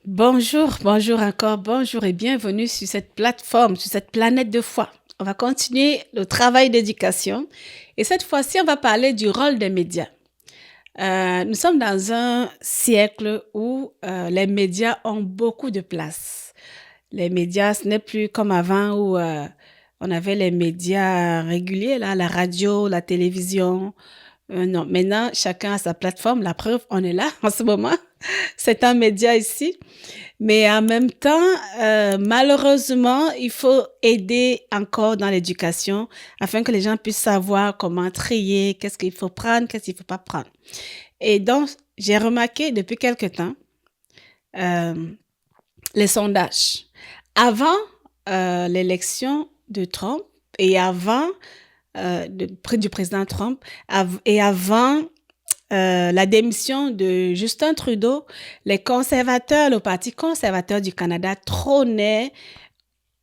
Bonjour encore, bonjour et bienvenue sur cette plateforme, sur cette planète de foi. On va continuer le travail d'éducation et cette fois-ci, on va parler du rôle des médias. Nous sommes dans un siècle où les médias ont beaucoup de place. Les médias, ce n'est plus comme avant où on avait les médias réguliers, là, la radio, la télévision. Non, maintenant, chacun a sa plateforme. La preuve, on est là en ce moment. C'est un média ici. Mais en même temps, malheureusement, il faut aider encore dans l'éducation afin que les gens puissent savoir comment trier, qu'est-ce qu'il faut prendre, qu'est-ce qu'il ne faut pas prendre. Et donc, j'ai remarqué depuis quelque temps les sondages. Avant l'élection de Trump et avant du président Trump et avant la démission de Justin Trudeau, les conservateurs, le Parti conservateur du Canada trônait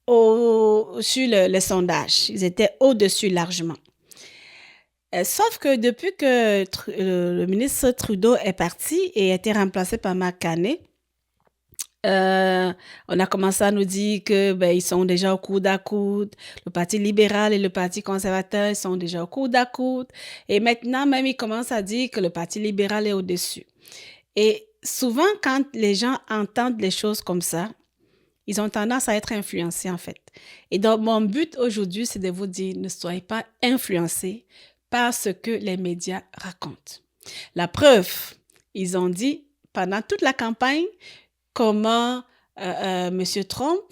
sur les sondages. Ils étaient au-dessus largement. Sauf que depuis que le ministre Trudeau est parti et a été remplacé par Mark Carney, on a commencé à nous dire que ils sont déjà au coude à coude. Le Parti libéral et le Parti conservateur, ils sont déjà au coude à coude. Et maintenant, même, ils commencent à dire que le Parti libéral est au-dessus. Et souvent, quand les gens entendent les choses comme ça, ils ont tendance à être influencés, en fait. Et donc, mon but aujourd'hui, c'est de vous dire, ne soyez pas influencés par ce que les médias racontent. La preuve, ils ont dit, pendant toute la campagne, comment M. Trump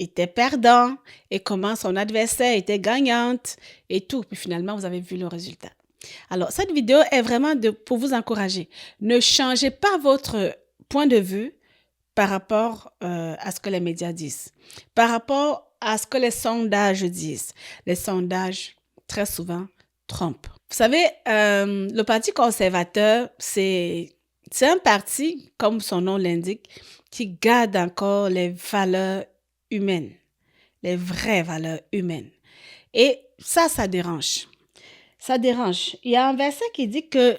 était perdant et comment son adversaire était gagnante et tout. Puis finalement, vous avez vu le résultat. Alors, cette vidéo est vraiment pour vous encourager. Ne changez pas votre point de vue par rapport à ce que les médias disent, par rapport à ce que les sondages disent. Les sondages, très souvent, trompent. Vous savez, le Parti conservateur, c'est un parti, comme son nom l'indique, qui garde encore les valeurs humaines, les vraies valeurs humaines. Et ça dérange. Ça dérange. Il y a un verset qui dit que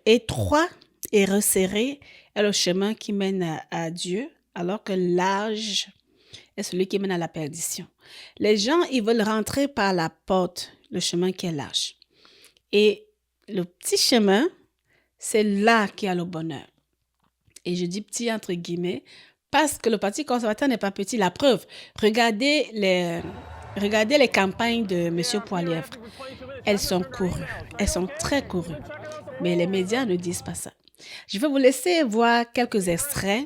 étroit et resserré est le chemin qui mène à Dieu, alors que large est celui qui mène à la perdition. Les gens, ils veulent rentrer par la porte, le chemin qui est large. Et le petit chemin, c'est là qu'il y a le bonheur. Et je dis petit entre guillemets parce que le Parti conservateur n'est pas petit. La preuve, regardez les campagnes de M. Poilievre. Elles sont courues. Elles sont très courues. Mais les médias ne disent pas ça. Je vais vous laisser voir quelques extraits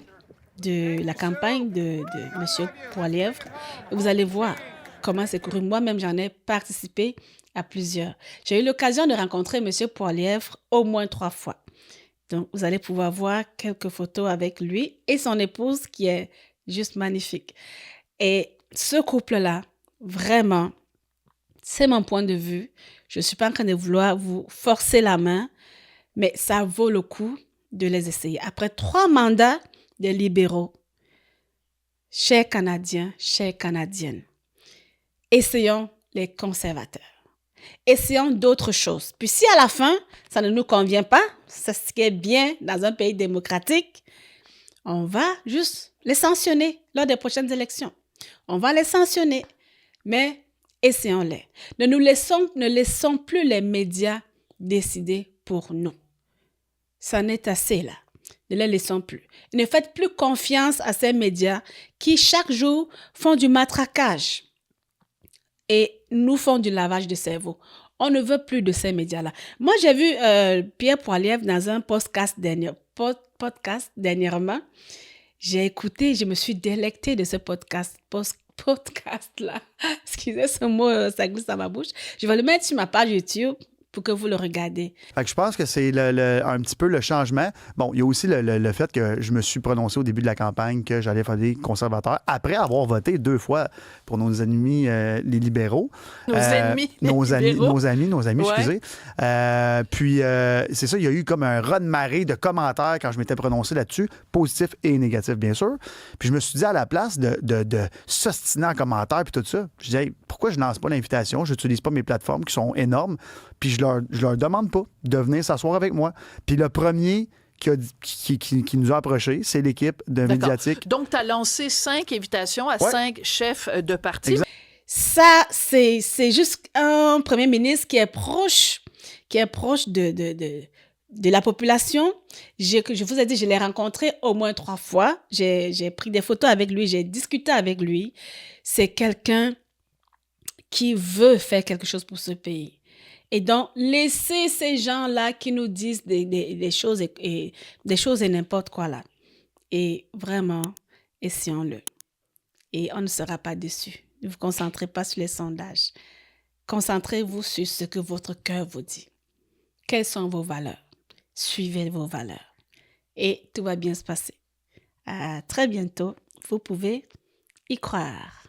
de la campagne de M. Poilievre. Et vous allez voir comment c'est couru. Moi-même, j'en ai participé à plusieurs. J'ai eu l'occasion de rencontrer M. Poilievre au moins 3 fois. Donc, vous allez pouvoir voir quelques photos avec lui et son épouse qui est juste magnifique. Et ce couple-là, vraiment, c'est mon point de vue. Je ne suis pas en train de vouloir vous forcer la main, mais ça vaut le coup de les essayer. Après 3 mandats des libéraux, chers Canadiens, chères Canadiennes, essayons les conservateurs. Essayons d'autres choses. Puis si à la fin, ça ne nous convient pas, c'est ce qui est bien dans un pays démocratique, on va juste les sanctionner lors des prochaines élections. On va les sanctionner, mais essayons-les. Ne laissons plus les médias décider pour nous. Ça en est assez là. Ne les laissons plus. Et ne faites plus confiance à ces médias qui chaque jour font du matraquage et nous font du lavage de cerveau. On ne veut plus de ces médias-là. Moi, j'ai vu Pierre Poilievre dans un podcast dernièrement. J'ai écouté, je me suis délectée de ce podcast-là. Excusez ce mot, ça glisse dans ma bouche. Je vais le mettre sur ma page YouTube pour que vous le regardez. Fait que je pense que c'est un petit peu le changement. Bon, il y a aussi le fait que je me suis prononcé au début de la campagne que j'allais faire des conservateurs après avoir voté 2 fois pour nos ennemis, les libéraux. Nos ennemis, ouais. Excusez. Puis, c'est ça, il y a eu comme un raz-de-marée de commentaires quand je m'étais prononcé là-dessus, positifs et négatifs, bien sûr. Puis, je me suis dit à la place de s'ostiner en commentaires puis tout ça, je disais, hey, pourquoi je lance pas l'invitation? Je n'utilise pas mes plateformes qui sont énormes. Puis je leur demande pas de venir s'asseoir avec moi. Puis le premier qui nous a approchés. C'est l'équipe de Médiatique. Donc, tu as lancé 5 invitations à 5 chefs de parti. Exact. Ça, c'est juste un premier ministre qui est proche de la population. Je vous ai dit, je l'ai rencontré au moins 3 fois. J'ai pris des photos avec lui, j'ai discuté avec lui. C'est quelqu'un qui veut faire quelque chose pour ce pays. Et donc, laissez ces gens-là qui nous disent des choses et des choses et n'importe quoi là. Et vraiment, essayons-le. Et on ne sera pas déçus. Ne vous concentrez pas sur les sondages. Concentrez-vous sur ce que votre cœur vous dit. Quelles sont vos valeurs? Suivez vos valeurs. Et tout va bien se passer. À très bientôt. Vous pouvez y croire.